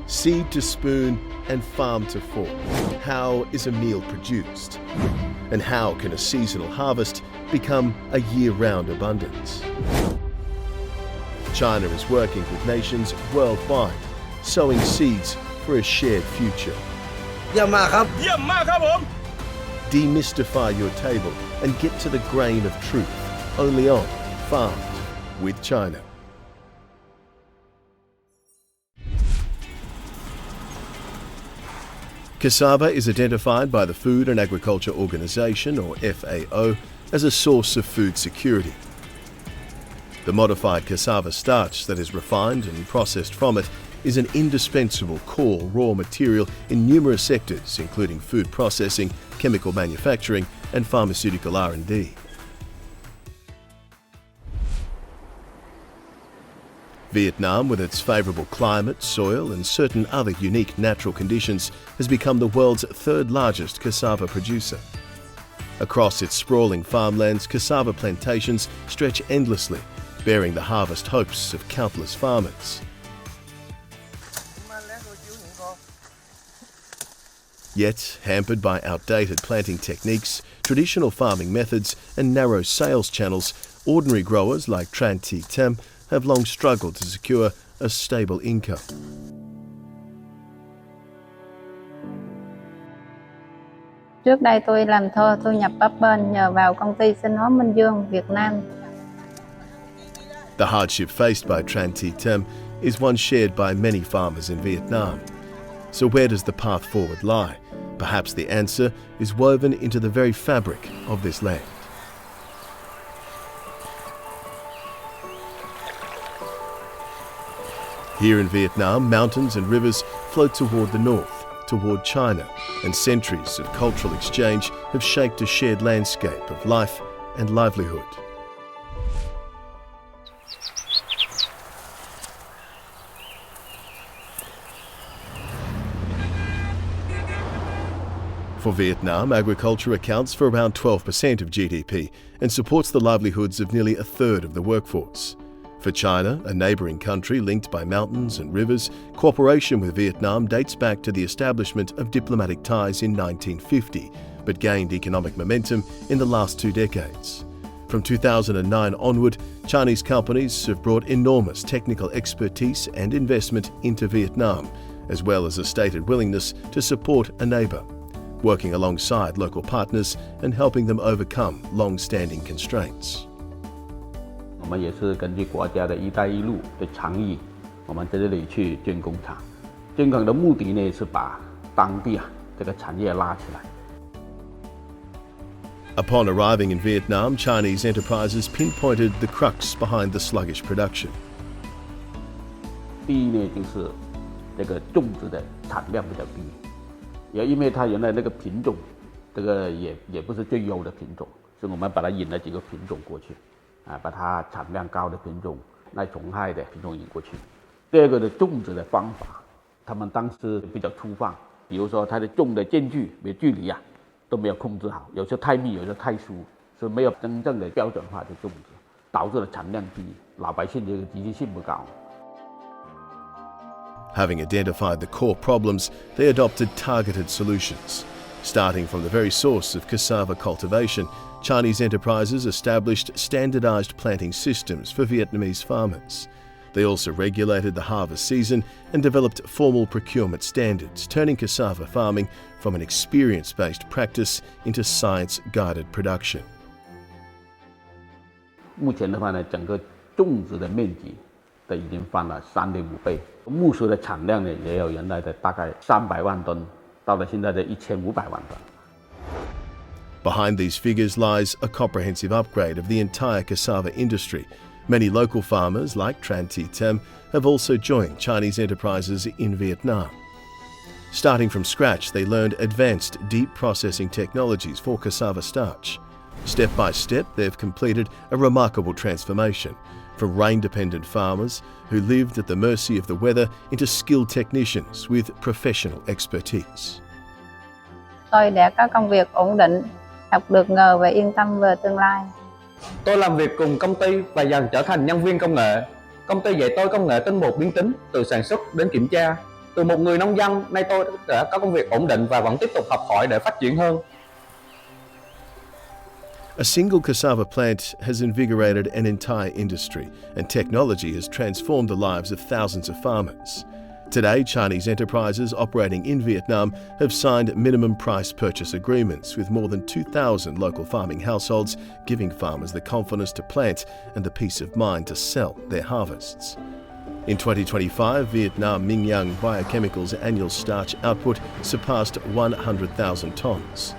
Seed to spoon and farm to fork. How is a meal produced? And how can a seasonal harvest become a year-round abundance? China is working with nations worldwide, sowing seeds for a shared future. Demystify your table and get to the grain of truth, only on Farmed with China. Cassava is identified by the Food and Agriculture Organization, or FAO, as a source of food security. The modified cassava starch that is refined and processed from it is an indispensable core raw material in numerous sectors, including food processing, chemical manufacturing, and pharmaceutical R&D. Vietnam, with its favourable climate, soil and certain other unique natural conditions, has become the world's third largest cassava producer. Across its sprawling farmlands, cassava plantations stretch endlessly, bearing the harvest hopes of countless farmers. Yet, hampered by outdated planting techniques, traditional farming methods and narrow sales channels, ordinary growers like Tran Thi Tem have long struggled to secure a stable income. Trước đây tôi làm thu nhập bấp bênh nhờ vào công ty sinh hóa Minh Dương, Việt Nam. The hardship faced by Tran Thi Tem is one shared by many farmers in Vietnam. So where does the path forward lie? Perhaps the answer is woven into the very fabric of this land. Here in Vietnam, mountains and rivers flow toward the north, toward China, and centuries of cultural exchange have shaped a shared landscape of life and livelihood. For Vietnam, agriculture accounts for around 12% of GDP and supports the livelihoods of nearly a third of the workforce. For China, a neighbouring country linked by mountains and rivers, cooperation with Vietnam dates back to the establishment of diplomatic ties in 1950, but gained economic momentum in the last 2 decades. From 2009 onward, Chinese companies have brought enormous technical expertise and investment into Vietnam, as well as a stated willingness to support a neighbour, working alongside local partners and helping them overcome long-standing constraints. 我们也是根据国家的一带一路的倡议，我们在这里去建工厂。建工的目的呢是把当地这个产业拉起来。 Upon arriving in Vietnam, Chinese enterprises pinpointed the crux behind the sluggish production. 第一呢就是这个种植的产量比较低，也因为它原来那个品种，这个也不是最优的品种，所以我们把它引了几个品种过去。 把它产量高的品种、耐虫害的品种引过去。第二个的种植的方法，他们当时比较粗放，比如说它的种的间距、距离都没有控制好，有时候太密，有时候太疏，所以没有真正的标准化的种植，导致了产量低，老百姓这个积极性不高。 Having identified the core problems, they adopted targeted solutions. Starting from the very source of cassava cultivation, Chinese enterprises established standardized planting systems for Vietnamese farmers. They also regulated the harvest season and developed formal procurement standards, turning cassava farming from an experience-based practice into science-guided production. 目前的话呢，整个种植的面积都已经翻了3.5倍，木薯的产量呢也有原来的大概300万吨，到了现在的1500万吨。 Behind these figures lies a comprehensive upgrade of the entire cassava industry. Many local farmers, like Tran Thi Tem, have also joined Chinese enterprises in Vietnam. Starting from scratch, they learned advanced deep processing technologies for cassava starch. Step by step, they've completed a remarkable transformation, from rain-dependent farmers who lived at the mercy of the weather into skilled technicians with professional expertise. Tôi đã có công việc ổn định, học được nghề và yên tâm về tương lai. Tôi làm việc cùng công ty và dần trở thành nhân viên công nghệ. Công ty dạy tôi công nghệ tinh bột biến tính từ sản xuất đến kiểm tra. Từ một người nông dân, nay tôi đã có công việc ổn định và vẫn tiếp tục học hỏi để phát triển hơn. A single cassava plant has invigorated an entire industry, and technology has transformed the lives of thousands of farmers. Today, Chinese enterprises operating in Vietnam have signed minimum price purchase agreements with more than 2,000 local farming households, giving farmers the confidence to plant and the peace of mind to sell their harvests. In 2025, Vietnam Mingyang Biochemicals' annual starch output surpassed 100,000 tonnes.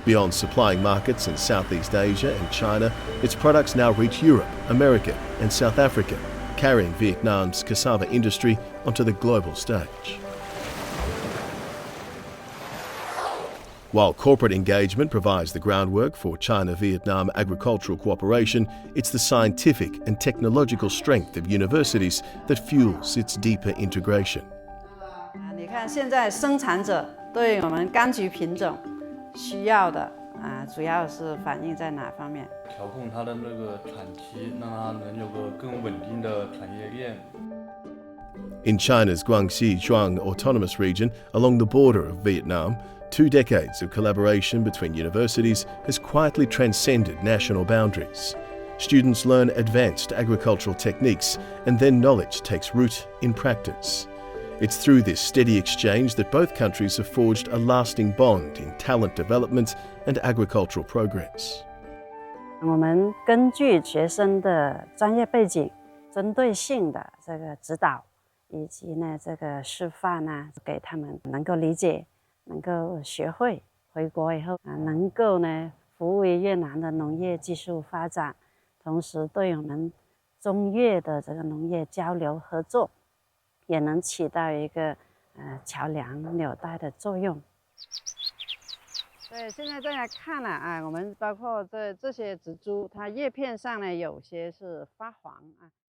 Beyond supplying markets in Southeast Asia and China, its products now reach Europe, America and South Africa, carrying Vietnam's cassava industry onto the global stage. While corporate engagement provides the groundwork for China-Vietnam agricultural cooperation, it's the scientific and technological strength of universities that fuels its deeper integration. 你看，现在生产者对我们柑橘品种需要的主要是反映在哪方面？调控它的那个产期，让它能有个更稳定的产业链。 In China's Guangxi Zhuang Autonomous Region, along the border of Vietnam, 2 decades of collaboration between universities has quietly transcended national boundaries. Students learn advanced agricultural techniques, and their knowledge takes root in practice. It's through this steady exchange that both countries have forged a lasting bond in talent development and agricultural progress. 我们根据学生的专业背景，针对性的这个指导，以及呢这个示范呢，给他们能够理解，能够学会，回国以后能够呢服务于越南的农业技术发展，同时对我们中越的这个农业交流合作，也能起到一个桥梁纽带的作用。对，现在再来看了我们包括这些植株，它叶片上呢有些是发黄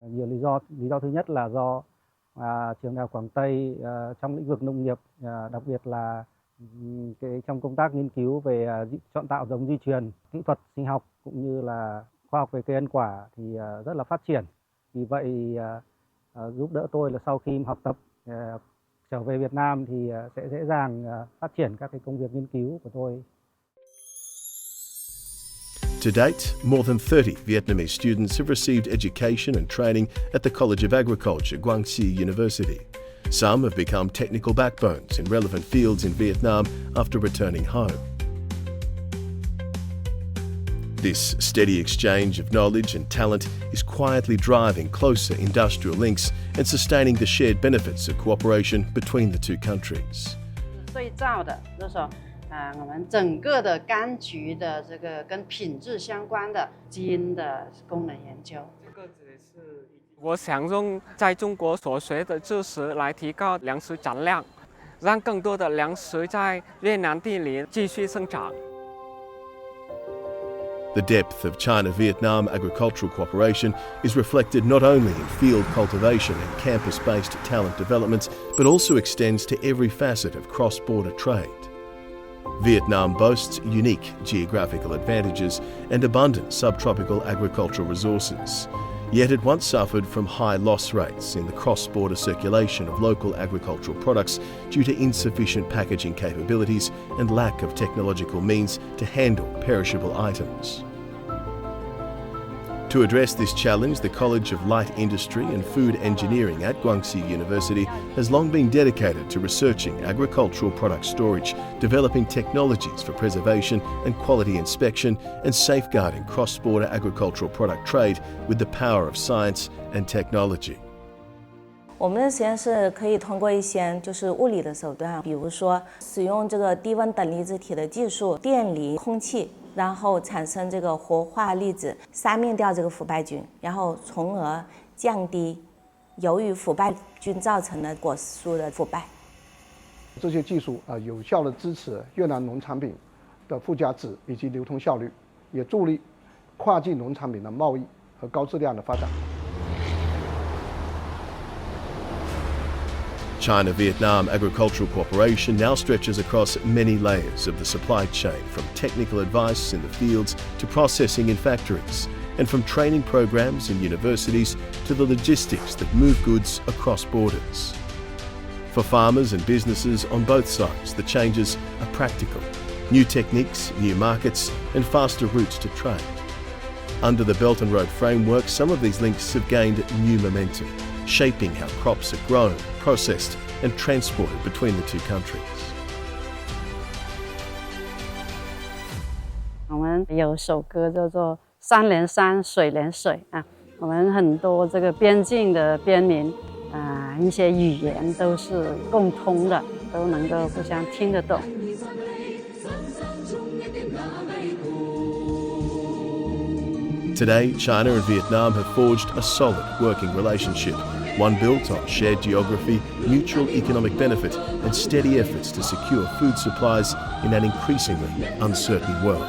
Nhiều lý do thứ nhất là do trường đại học Quảng Tây trong lĩnh vực nông nghiệp, đặc biệt là trong công tác nghiên cứu về chọn tạo giống di truyền, kỹ thuật sinh học cũng như là khoa học về cây ăn quả thì rất là phát triển. Vì vậy giúp đỡ tôi là sau khi học tập trở về Việt Nam thì sẽ dễ dàng phát triển các cái công việc nghiên cứu của tôi. To date, more than 30 Vietnamese students have received education and training at the College of Agriculture, Guangxi University. Some have become technical backbones in relevant fields in Vietnam after returning home. This steady exchange of knowledge and talent is quietly driving closer industrial links and sustaining the shared benefits of cooperation between the two countries. 对照的就是说我们整个的柑橘的这个跟品质相关的基因的功能研究。我想用在中国所学的知识来提高粮食产量，让更多的粮食在越南地里继续生长。 The depth of China-Vietnam agricultural cooperation is reflected not only in field cultivation and campus-based talent development, but also extends to every facet of cross-border trade. Vietnam boasts unique geographical advantages and abundant subtropical agricultural resources. Yet it once suffered from high loss rates in the cross-border circulation of local agricultural products due to insufficient packaging capabilities and lack of technological means to handle perishable items. To address this challenge, the College of Light Industry and Food Engineering at Guangxi University has long been dedicated to researching agricultural product storage, developing technologies for preservation and quality inspection, and safeguarding cross-border agricultural product trade with the power of science and technology. 我们的实验室可以通过一些就是物理的手段，比如说使用这个低温等离子体的技术，电离空气，然后产生这个活化粒子，杀灭掉这个腐败菌，然后从而降低由于腐败菌造成的果蔬的腐败。这些技术有效地支持越南农产品的附加值以及流通效率，也助力跨境农产品的贸易和高质量的发展。 China-Vietnam agricultural cooperation now stretches across many layers of the supply chain, from technical advice in the fields to processing in factories, and from training programs in universities to the logistics that move goods across borders. For farmers and businesses on both sides, the changes are practical. New techniques, new markets, and faster routes to trade. Under the Belt and Road framework, some of these links have gained new momentum, shaping how crops are grown, processed, and transported between the two countries. 我们有首歌叫做“山连山，水连水”啊，我们很多这个边境的边民一些语言都是共通的，都能够互相听得懂。Today, China and Vietnam have forged a solid working relationship, one built on shared geography, mutual economic benefit, and steady efforts to secure food supplies in an increasingly uncertain world.